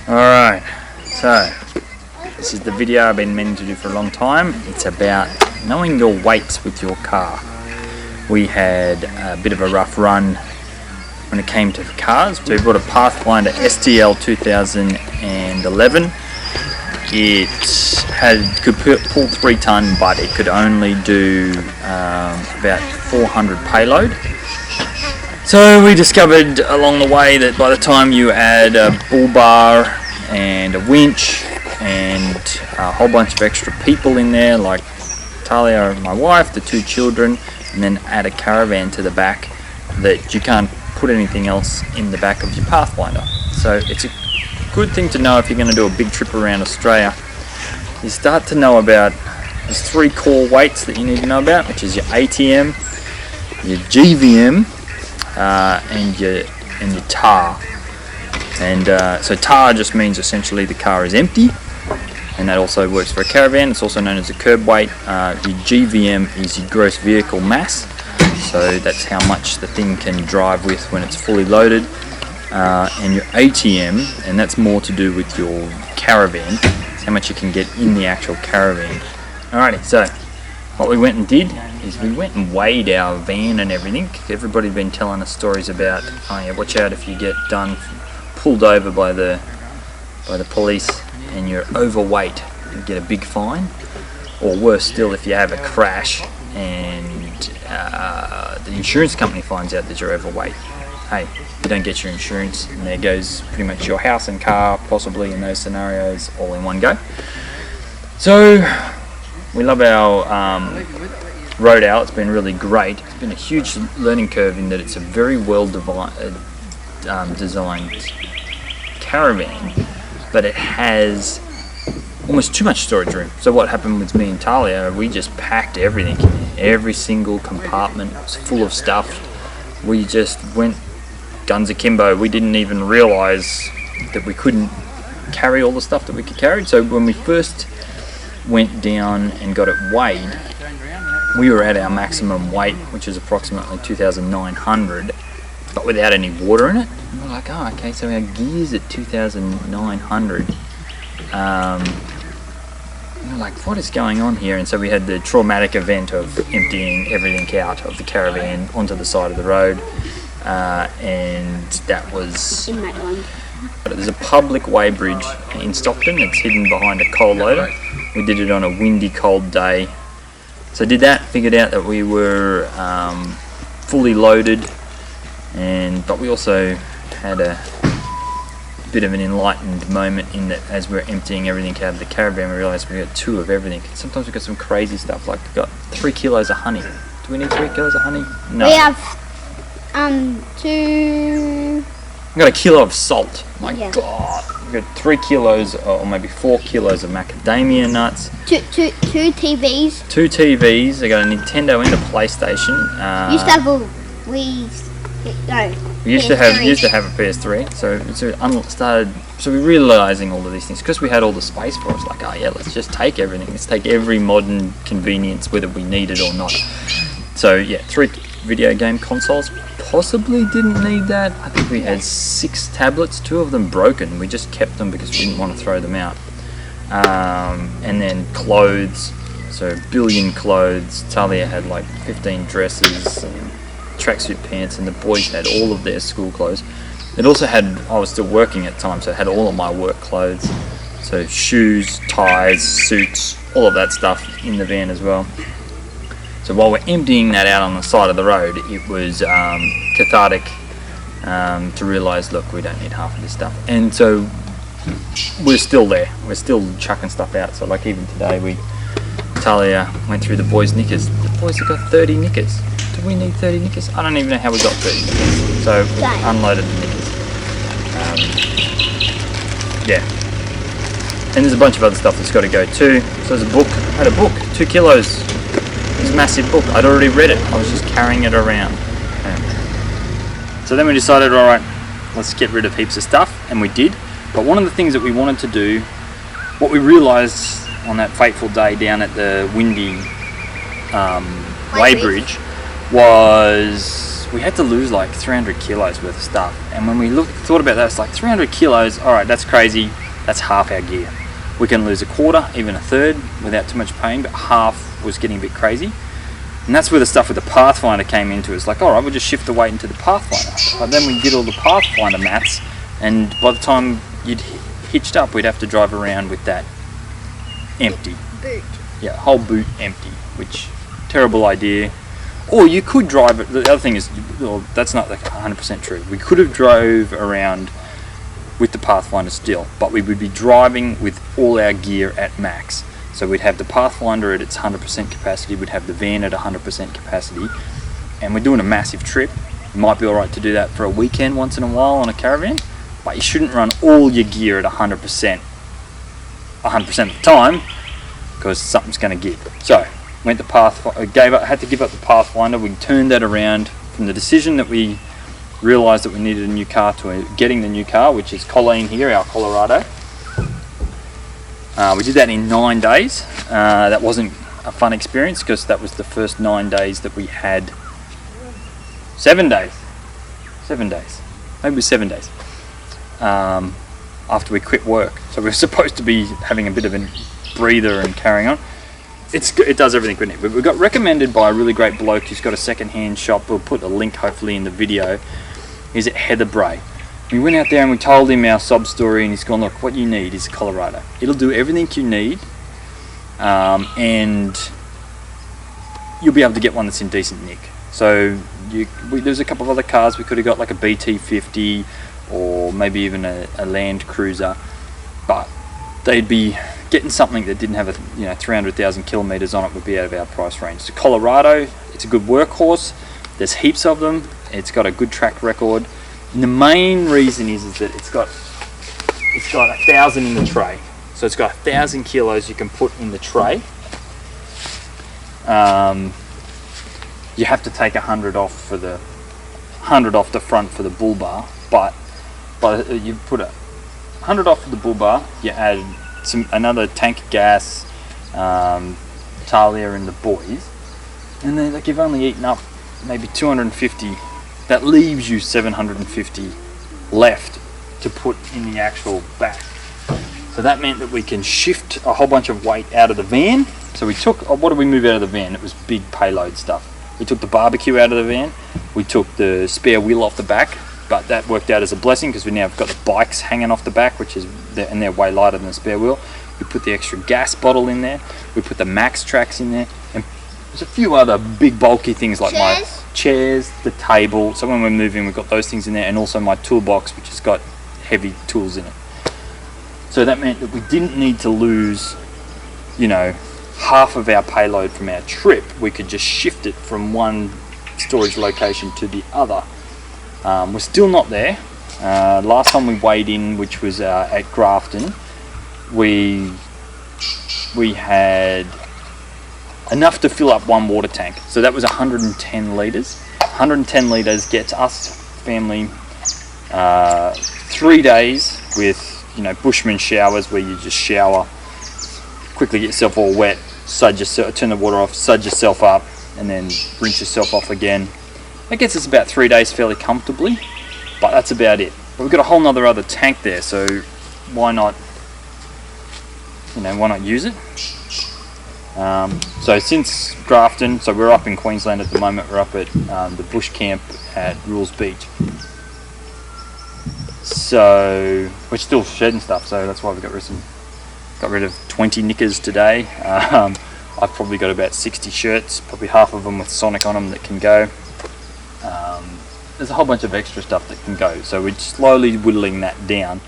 Alright, so this is the video I've been meaning to do for a long time. It's about knowing your weights with your car. We had a bit of a rough run when it came to cars. So we bought a Pathfinder STL 2011. It could pull 3 ton, but it could only do about 400 payload. So we discovered along the way that by the time you add a bull bar and a winch and a whole bunch of extra people in there, like Talia, my wife, the 2 children, and then add a caravan to the back, that you can't put anything else in the back of your Pathfinder. So it's a good thing to know if you're going to do a big trip around Australia. You start to know about, there's 3 core weights that you need to know about, which is your ATM, your GVM, and your tar. And so tar just means essentially the car is empty, and that also works for a caravan. It's also known as a curb weight. Your GVM is your gross vehicle mass, so that's how much the thing can drive with when it's fully loaded. And your ATM, and that's more to do with your caravan, it's how much you can get in the actual caravan. Alrighty, so what we went and did is we went and weighed our van and everything. Everybody's been telling us stories about, oh yeah, watch out if you get pulled over by the police and you're overweight, you get a big fine. Or worse still, if you have a crash and the insurance company finds out that you're overweight. Hey, you don't get your insurance, and there goes pretty much your house and car, possibly in those scenarios, all in one go. So we love our road out. It's been really great. It's been a huge learning curve in that it's a very well designed caravan, but it has almost too much storage room. So what happened with me and Talia, we just packed everything. Every single compartment was full of stuff. We just went guns akimbo. We didn't even realize that we couldn't carry all the stuff that we could carry. So when we first went down and got it weighed, we were at our maximum weight, which is approximately 2,900, but without any water in it. And we're like, oh, okay, so our gear's at 2,900. We're like, what is going on here? And so we had the traumatic event of emptying everything out of the caravan onto the side of the road, and that was... There's a public weighbridge in Stockton. It's hidden behind a coal loader. We did it on a windy, cold day. So did that, figured out that we were fully loaded, but we also had a bit of an enlightened moment in that as we're emptying everything out of the caravan, we realised we got 2 of everything. Sometimes we've got some crazy stuff, like we've got 3 kilos of honey. Do we need 3 kilos of honey? No. We have 2... I've got a kilo of salt. My God. We've got 3 kilos or maybe 4 kilos of macadamia nuts. 2 TVs. 2 TVs. I got a Nintendo and a PlayStation. Used to have a We used to have a PS3. So we're realizing all of these things because we had all the space for us. Like, oh yeah, let's just take everything. Let's take every modern convenience, whether we need it or not. So yeah, 3 video game consoles. Possibly didn't need that. I think we had 6 tablets, 2 of them broken. We just kept them because we didn't want to throw them out. And then clothes, so 1 billion clothes. Talia had like 15 dresses and tracksuit pants, and the boys had all of their school clothes. It also had, I was still working at the time, so it had all of my work clothes. So shoes, ties, suits, all of that stuff in the van as well. So while we're emptying that out on the side of the road, it was cathartic to realise, look, we don't need half of this stuff. And so we're still there. We're still chucking stuff out. So like even today, Talia went through the boys' knickers. The boys have got 30 knickers. Do we need 30 knickers? I don't even know how we got 30 knickers. So we unloaded the knickers. Yeah. And there's a bunch of other stuff that's got to go too. So there's a book. I had a book, 2 kilos. This massive book. I'd already read it. I was just carrying it around. So then we decided, all right, let's get rid of heaps of stuff, and we did. But one of the things that we wanted to do, what we realised on that fateful day down at the windy weighbridge, was we had to lose like 300 kilos worth of stuff. And when we thought about that, it's like 300 kilos, all right, that's crazy. That's half our gear. We can lose a quarter, even a third without too much pain, but half was getting a bit crazy. And that's where the stuff with the Pathfinder came into. It's like, all right, we'll just shift the weight into the Pathfinder. But then we did all the Pathfinder mats, and by the time you'd hitched up, we'd have to drive around with that empty. Boot. Yeah, whole boot empty, which, terrible idea. Or you could drive it, the other thing is, well, that's not like 100% true. We could have drove around with the Pathfinder still, but we would be driving with all our gear at max. So we'd have the Pathfinder at its 100% capacity, we'd have the van at 100% capacity, and we're doing a massive trip. It might be alright to do that for a weekend once in a while on a caravan, but you shouldn't run all your gear at 100% of the time, because something's going to give. So, went the had to give up the Pathfinder. We turned that around from the decision that we realised that we needed a new car to getting the new car, which is Colleen here, our Colorado. We did that in 9 days. That wasn't a fun experience because that was the first 9 days that we had. 7 days. 7 days. Maybe it was 7 days. After we quit work. So we were supposed to be having a bit of a breather and carrying on. It does everything we need. We got recommended by a really great bloke who's got a second-hand shop. We'll put a link hopefully in the video. He's at Heather Bray. We went out there and we told him our sob story, and he's gone, look, what you need is a Colorado. It'll do everything you need, and you'll be able to get one that's in decent nick. So there's a couple of other cars we could have got, like a BT50 or maybe even a Land Cruiser, but they'd be getting something that didn't have 300,000 kilometers on it would be out of our price range. So Colorado, it's a good workhorse. There's heaps of them. It's got a good track record. And the main reason is that it's got 1,000 in the tray. So it's got 1,000 kilos you can put in the tray. You have to take 100 off the front for the bull bar, but you put 100 off for the bull bar. You add another tank of gas, Talia and the boys, and then like you've only eaten up maybe 250. That leaves you 750 left to put in the actual back. So that meant that we can shift a whole bunch of weight out of the van. So we took, what did we move out of the van? It was big payload stuff. We took the barbecue out of the van. We took the spare wheel off the back, but that worked out as a blessing because we now have got the bikes hanging off the back, and they're way lighter than the spare wheel. We put the extra gas bottle in there. We put the Max Tracks in there, and there's a few other big bulky things like my chairs, the table. So when we're moving, we've got those things in there, and also my toolbox, which has got heavy tools in it. So that meant that we didn't need to lose, half of our payload from our trip. We could just shift it from one storage location to the other. We're still not there. Last time we weighed in, which was at Grafton, we had enough to fill up one water tank. So that was 110 litres. 110 litres gets us, family, 3 days with, Bushman showers where you just shower, quickly get yourself all wet, turn the water off, sud yourself up, and then rinse yourself off again. That gets us about 3 days fairly comfortably, but that's about it. But we've got a whole nother other tank there, so why not use it? So since Grafton, so we're up in Queensland at the moment, we're up at the bush camp at Rules Beach. So we're still shedding stuff, so that's why we got rid of 20 knickers today. I've probably got about 60 shirts, probably half of them with Sonic on them that can go. There's a whole bunch of extra stuff that can go, so we're slowly whittling that down.